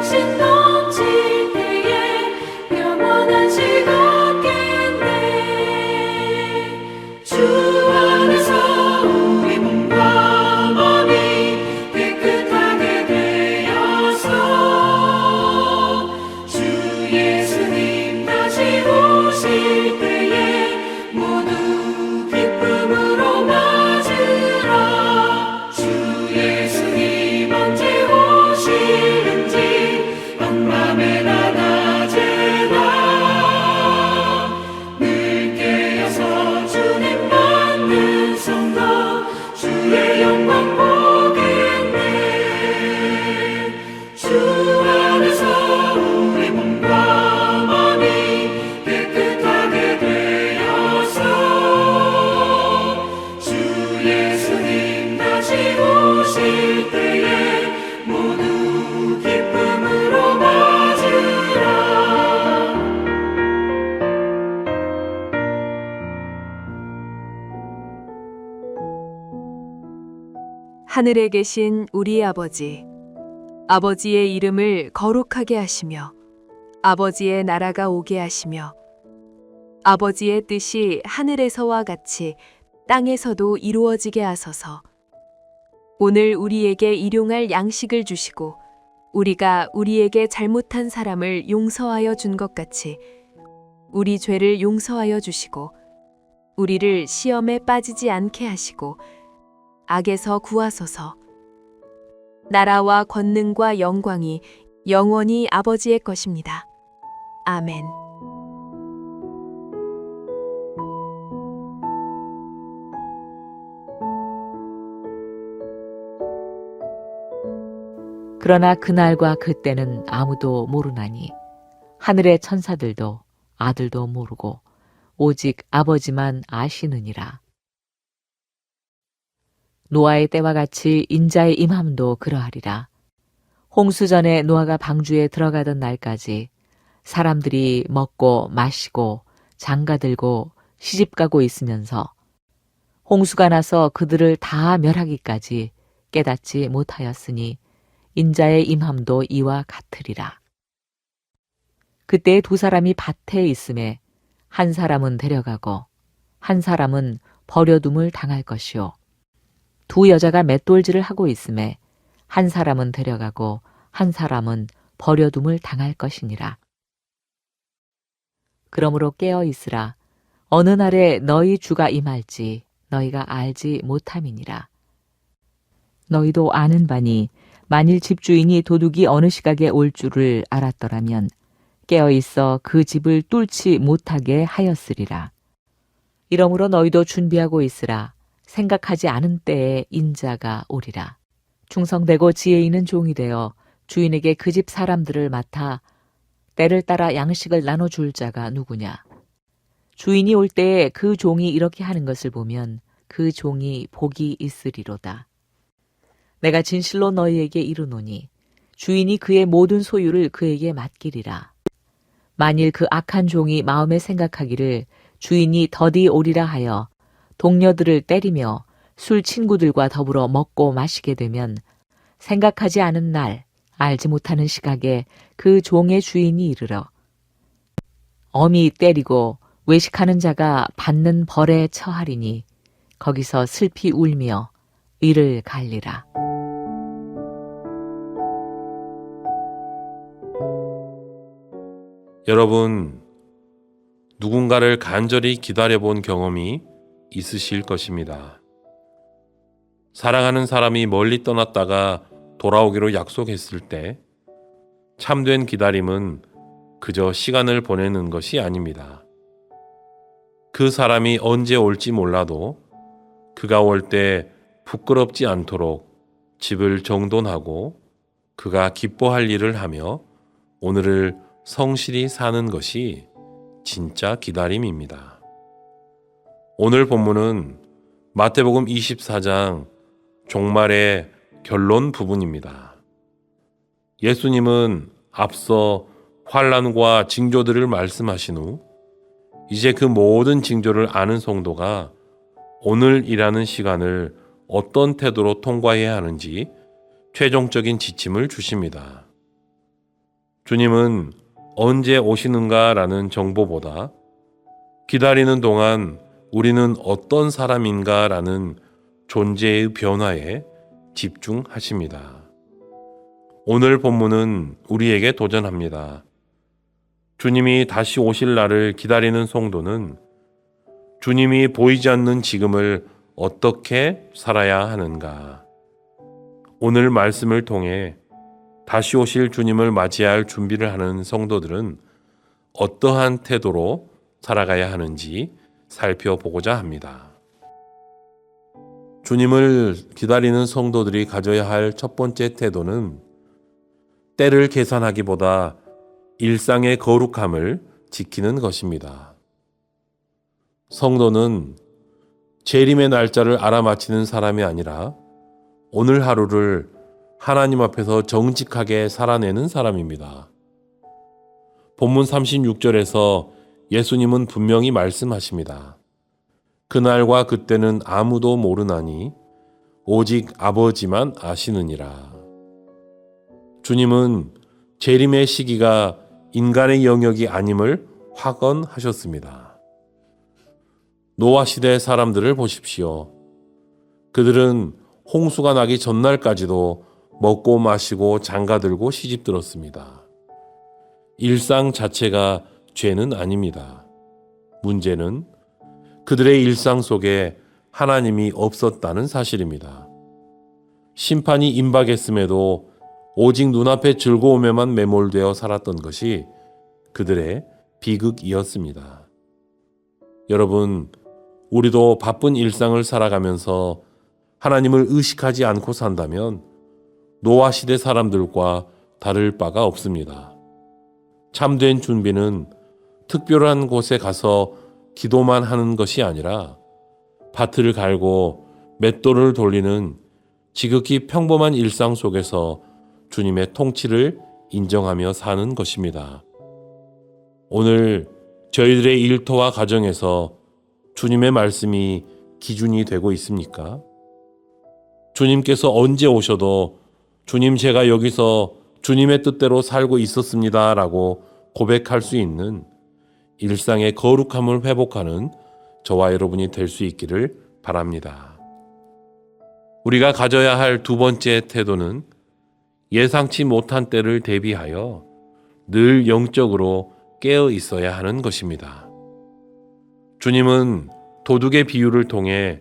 육신 넘칠 때에 영원한 식 얻겠네. 주 안에서 우리 몸과 마음이 깨끗하게 되어서 주 예수님 다시 오실 때에 모두 기쁨으로 맞으라. 주 예수님 언제 오시는지 밤밤에나 낮에나 늘 깨어서 주님 받는 성도 주의 영광 보겠네. 주 안에서 우리 몸과 마음이 깨끗하게 되어서 주 예수님 다시 오실 때에 모두 기쁨으로 맞으라. 하늘에 계신 우리 아버지, 아버지의 이름을 거룩하게 하시며 아버지의 나라가 오게 하시며 아버지의 뜻이 하늘에서와 같이 땅에서도 이루어지게 하소서. 오늘 우리에게 일용할 양식을 주시고 우리가 우리에게 잘못한 사람을 용서하여 준 것 같이 우리 죄를 용서하여 주시고 우리를 시험에 빠지지 않게 하시고 악에서 구하소서. 나라와 권능과 영광이 영원히 아버지의 것입니다. 아멘. 그러나 그날과 그때는 아무도 모르나니 하늘의 천사들도 아들도 모르고 오직 아버지만 아시느니라. 노아의 때와 같이 인자의 임함도 그러하리라. 홍수 전에 노아가 방주에 들어가던 날까지 사람들이 먹고 마시고 장가들고 시집가고 있으면서 홍수가 나서 그들을 다 멸하기까지 깨닫지 못하였으니 인자의 임함도 이와 같으리라. 그때 두 사람이 밭에 있음에 한 사람은 데려가고 한 사람은 버려둠을 당할 것이요. 두 여자가 맷돌질을 하고 있음에 한 사람은 데려가고 한 사람은 버려둠을 당할 것이니라. 그러므로 깨어 있으라. 어느 날에 너희 주가 임할지 너희가 알지 못함이니라. 너희도 아는 바니 만일 집주인이 도둑이 어느 시각에 올 줄을 알았더라면 깨어 있어 그 집을 뚫지 못하게 하였으리라. 이러므로 너희도 준비하고 있으라. 생각하지 않은 때에 인자가 오리라. 충성되고 지혜 있는 종이 되어 주인에게 그 집 사람들을 맡아 때를 따라 양식을 나눠줄 자가 누구냐. 주인이 올 때에 그 종이 이렇게 하는 것을 보면 그 종이 복이 있으리로다. 내가 진실로 너희에게 이르노니 주인이 그의 모든 소유를 그에게 맡기리라. 만일 그 악한 종이 마음에 생각하기를 주인이 더디 오리라 하여 동료들을 때리며 술 친구들과 더불어 먹고 마시게 되면 생각하지 않은 날 알지 못하는 시각에 그 종의 주인이 이르러 엄히 때리고 외식하는 자가 받는 벌에 처하리니 거기서 슬피 울며 이를 갈리라. 여러분, 누군가를 간절히 기다려본 경험이 있으실 것입니다. 사랑하는 사람이 멀리 떠났다가 돌아오기로 약속했을 때 참된 기다림은 그저 시간을 보내는 것이 아닙니다. 그 사람이 언제 올지 몰라도 그가 올 때 부끄럽지 않도록 집을 정돈하고 그가 기뻐할 일을 하며 오늘을 성실히 사는 것이 진짜 기다림입니다. 오늘 본문은 마태복음 24장 종말의 결론 부분입니다. 예수님은 앞서 환난과 징조들을 말씀하신 후 이제 그 모든 징조를 아는 성도가 오늘이라는 시간을 어떤 태도로 통과해야 하는지 최종적인 지침을 주십니다. 주님은 언제 오시는가라는 정보보다 기다리는 동안 우리는 어떤 사람인가라는 존재의 변화에 집중하십니다. 오늘 본문은 우리에게 도전합니다. 주님이 다시 오실 날을 기다리는 성도는 주님이 보이지 않는 지금을 어떻게 살아야 하는가? 오늘 말씀을 통해 다시 오실 주님을 맞이할 준비를 하는 성도들은 어떠한 태도로 살아가야 하는지 살펴보고자 합니다. 주님을 기다리는 성도들이 가져야 할 첫 번째 태도는 때를 계산하기보다 일상의 거룩함을 지키는 것입니다. 성도는 재림의 날짜를 알아맞히는 사람이 아니라 오늘 하루를 하나님 앞에서 정직하게 살아내는 사람입니다. 본문 36절에서 예수님은 분명히 말씀하십니다. 그날과 그때는 아무도 모르나니 오직 아버지만 아시느니라. 주님은 재림의 시기가 인간의 영역이 아님을 확언하셨습니다. 노아 시대 사람들을 보십시오. 그들은 홍수가 나기 전날까지도 먹고 마시고 장가들고 시집들었습니다. 일상 자체가 죄는 아닙니다. 문제는 그들의 일상 속에 하나님이 없었다는 사실입니다. 심판이 임박했음에도 오직 눈앞의 즐거움에만 매몰되어 살았던 것이 그들의 비극이었습니다. 여러분, 우리도 바쁜 일상을 살아가면서 하나님을 의식하지 않고 산다면 노아 시대 사람들과 다를 바가 없습니다. 참된 준비는 특별한 곳에 가서 기도만 하는 것이 아니라 밭을 갈고 맷돌을 돌리는 지극히 평범한 일상 속에서 주님의 통치를 인정하며 사는 것입니다. 오늘 저희들의 일터와 가정에서 주님의 말씀이 기준이 되고 있습니까? 주님께서 언제 오셔도 주님 제가 여기서 주님의 뜻대로 살고 있었습니다 라고 고백할 수 있는 일상의 거룩함을 회복하는 저와 여러분이 될 수 있기를 바랍니다. 우리가 가져야 할 두 번째 태도는 예상치 못한 때를 대비하여 늘 영적으로 깨어 있어야 하는 것입니다. 주님은 도둑의 비유를 통해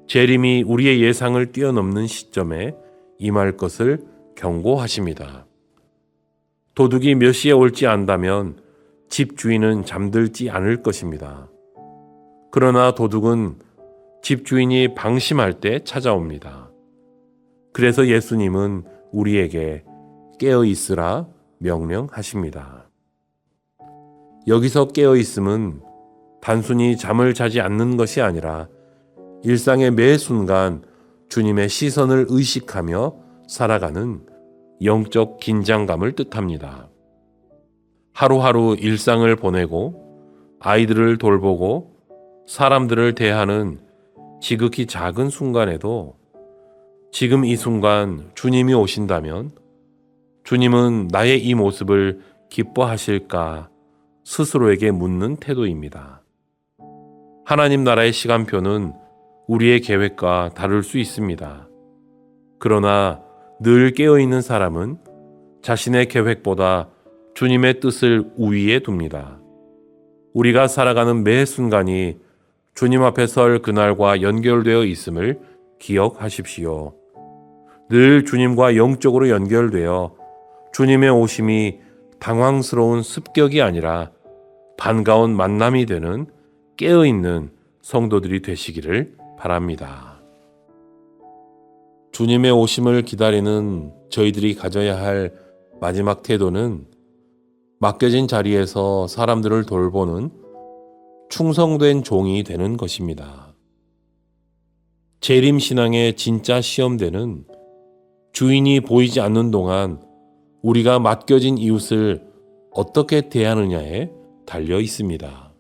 재림이 우리의 예상을 뛰어넘는 시점에 임할 것을 경고하십니다. 도둑이 몇 시에 올지 안다면 집주인은 잠들지 않을 것입니다. 그러나 도둑은 집주인이 방심할 때 찾아옵니다. 그래서 예수님은 우리에게 깨어 있으라 명령하십니다. 여기서 깨어 있음은 단순히 잠을 자지 않는 것이 아니라 일상의 매 순간 주님의 시선을 의식하며 살아가는 영적 긴장감을 뜻합니다. 하루하루 일상을 보내고 아이들을 돌보고 사람들을 대하는 지극히 작은 순간에도 지금 이 순간 주님이 오신다면 주님은 나의 이 모습을 기뻐하실까 스스로에게 묻는 태도입니다. 하나님 나라의 시간표는 우리의 계획과 다를 수 있습니다. 그러나 늘 깨어있는 사람은 자신의 계획보다 주님의 뜻을 우위에 둡니다. 우리가 살아가는 매 순간이 주님 앞에 설 그날과 연결되어 있음을 기억하십시오. 늘 주님과 영적으로 연결되어 주님의 오심이 당황스러운 습격이 아니라 반가운 만남이 되는 깨어있는 성도들이 되시기를 바랍니다. 주님의 오심을 기다리는 저희들이 가져야 할 마지막 태도는 맡겨진 자리에서 사람들을 돌보는 충성된 종이 되는 것입니다. 재림신앙의 진짜 시험대는 주인이 보이지 않는 동안 우리가 맡겨진 이웃을 어떻게 대하느냐에 달려 있습니다.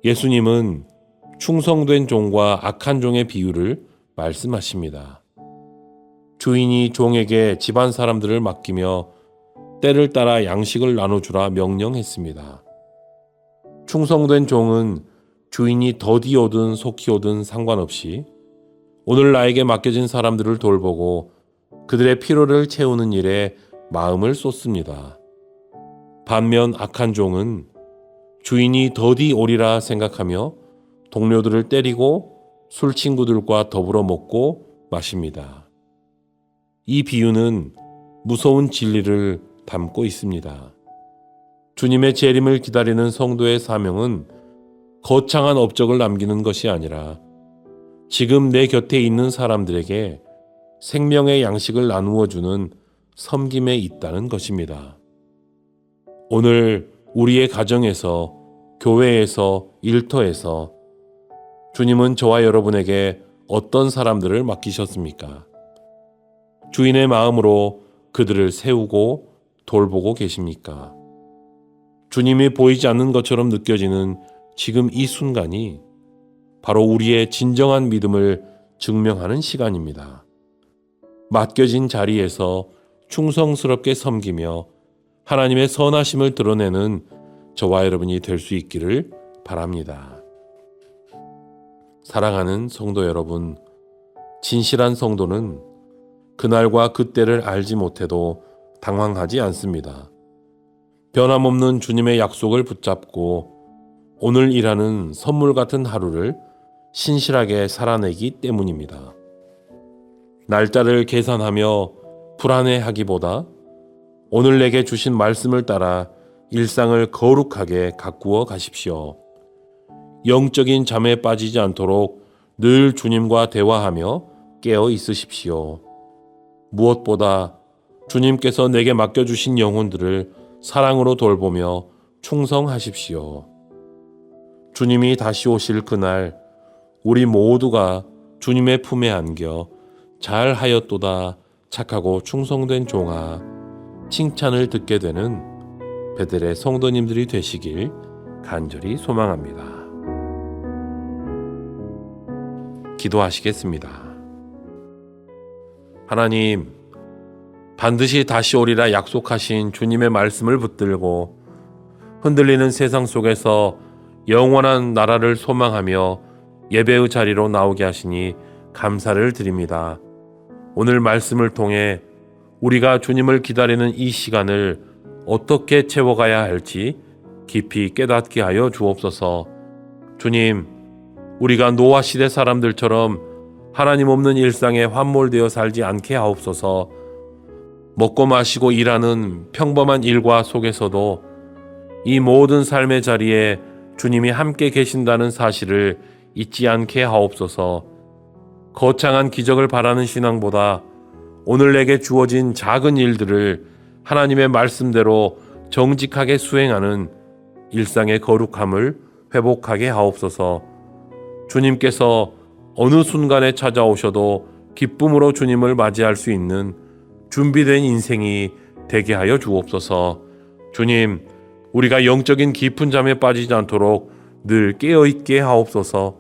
예수님은 충성된 종과 악한 종의 비유를 말씀하십니다. 주인이 종에게 집안 사람들을 맡기며 때를 따라 양식을 나눠주라 명령했습니다. 충성된 종은 주인이 더디 오든 속히 오든 상관없이 오늘 나에게 맡겨진 사람들을 돌보고 그들의 필요를 채우는 일에 마음을 쏟습니다. 반면 악한 종은 주인이 더디 오리라 생각하며 동료들을 때리고 술 친구들과 더불어 먹고 마십니다. 이 비유는 무서운 진리를 담고 있습니다. 주님의 재림을 기다리는 성도의 사명은 거창한 업적을 남기는 것이 아니라 지금 내 곁에 있는 사람들에게 생명의 양식을 나누어 주는 섬김에 있다는 것입니다. 오늘 우리의 가정에서, 교회에서, 일터에서 주님은 저와 여러분에게 어떤 사람들을 맡기셨습니까? 주인의 마음으로 그들을 세우고 돌보고 계십니까? 주님이 보이지 않는 것처럼 느껴지는 지금 이 순간이 바로 우리의 진정한 믿음을 증명하는 시간입니다. 맡겨진 자리에서 충성스럽게 섬기며 하나님의 선하심을 드러내는 저와 여러분이 될 수 있기를 바랍니다. 사랑하는 성도 여러분, 진실한 성도는 그날과 그때를 알지 못해도 당황하지 않습니다. 변함없는 주님의 약속을 붙잡고 오늘 일하는 선물 같은 하루를 신실하게 살아내기 때문입니다. 날짜를 계산하며 불안해하기보다 오늘 내게 주신 말씀을 따라 일상을 거룩하게 가꾸어 가십시오. 영적인 잠에 빠지지 않도록 늘 주님과 대화하며 깨어 있으십시오. 무엇보다 주님께서 내게 맡겨주신 영혼들을 사랑으로 돌보며 충성하십시오. 주님이 다시 오실 그날 우리 모두가 주님의 품에 안겨 잘하였도다 착하고 충성된 종아 칭찬을 듣게 되는 베델의 성도님들이 되시길 간절히 소망합니다. 기도하시겠습니다. 하나님, 반드시 다시 오리라 약속하신 주님의 말씀을 붙들고 흔들리는 세상 속에서 영원한 나라를 소망하며 예배의 자리로 나오게 하시니 감사를 드립니다. 오늘 말씀을 통해 우리가 주님을 기다리는 이 시간을 어떻게 채워가야 할지 깊이 깨닫게 하여 주옵소서. 주님, 우리가 노아 시대 사람들처럼 하나님 없는 일상에 함몰되어 살지 않게 하옵소서. 먹고 마시고 일하는 평범한 일과 속에서도 이 모든 삶의 자리에 주님이 함께 계신다는 사실을 잊지 않게 하옵소서. 거창한 기적을 바라는 신앙보다 오늘 내게 주어진 작은 일들을 하나님의 말씀대로 정직하게 수행하는 일상의 거룩함을 회복하게 하옵소서. 주님께서 어느 순간에 찾아오셔도 기쁨으로 주님을 맞이할 수 있는 준비된 인생이 되게 하여 주옵소서. 주님, 우리가 영적인 깊은 잠에 빠지지 않도록 늘 깨어있게 하옵소서.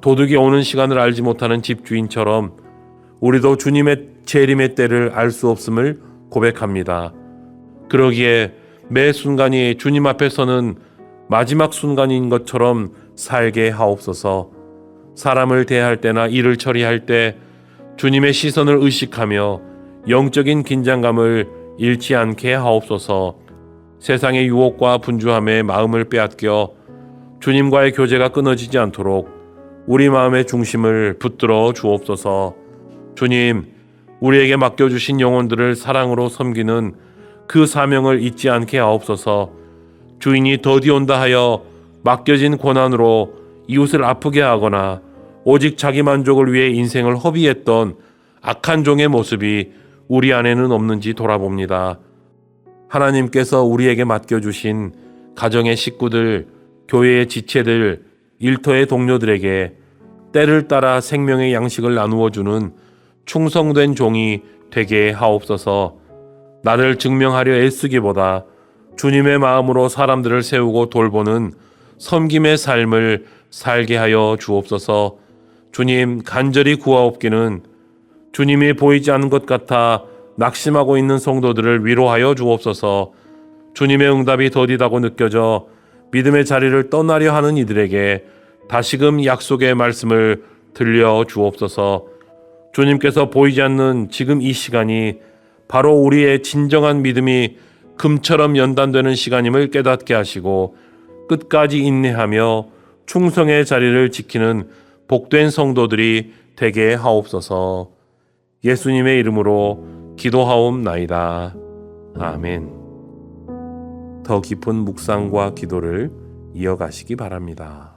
도둑이 오는 시간을 알지 못하는 집주인처럼 우리도 주님의 재림의 때를 알 수 없음을 고백합니다. 그러기에 매 순간이 주님 앞에 서는 마지막 순간인 것처럼 살게 하옵소서. 사람을 대할 때나 일을 처리할 때 주님의 시선을 의식하며 영적인 긴장감을 잃지 않게 하옵소서. 세상의 유혹과 분주함에 마음을 빼앗겨 주님과의 교제가 끊어지지 않도록 우리 마음의 중심을 붙들어 주옵소서. 주님, 우리에게 맡겨주신 영혼들을 사랑으로 섬기는 그 사명을 잊지 않게 하옵소서. 주인이 더디 온다 하여 맡겨진 고난으로 이웃을 아프게 하거나 오직 자기 만족을 위해 인생을 허비했던 악한 종의 모습이 우리 안에는 없는지 돌아봅니다. 하나님께서 우리에게 맡겨주신 가정의 식구들, 교회의 지체들, 일터의 동료들에게 때를 따라 생명의 양식을 나누어 주는 충성된 종이 되게 하옵소서. 나를 증명하려 애쓰기보다 주님의 마음으로 사람들을 세우고 돌보는 섬김의 삶을 살게 하여 주옵소서. 주님, 간절히 구하옵기는 주님이 보이지 않는 것 같아 낙심하고 있는 성도들을 위로하여 주옵소서. 주님의 응답이 더디다고 느껴져 믿음의 자리를 떠나려 하는 이들에게 다시금 약속의 말씀을 들려 주옵소서. 주님께서 보이지 않는 지금 이 시간이 바로 우리의 진정한 믿음이 금처럼 연단되는 시간임을 깨닫게 하시고 끝까지 인내하며 충성의 자리를 지키는 복된 성도들이 되게 하옵소서. 예수님의 이름으로 기도하옵나이다. 아멘. 더 깊은 묵상과 기도를 이어가시기 바랍니다.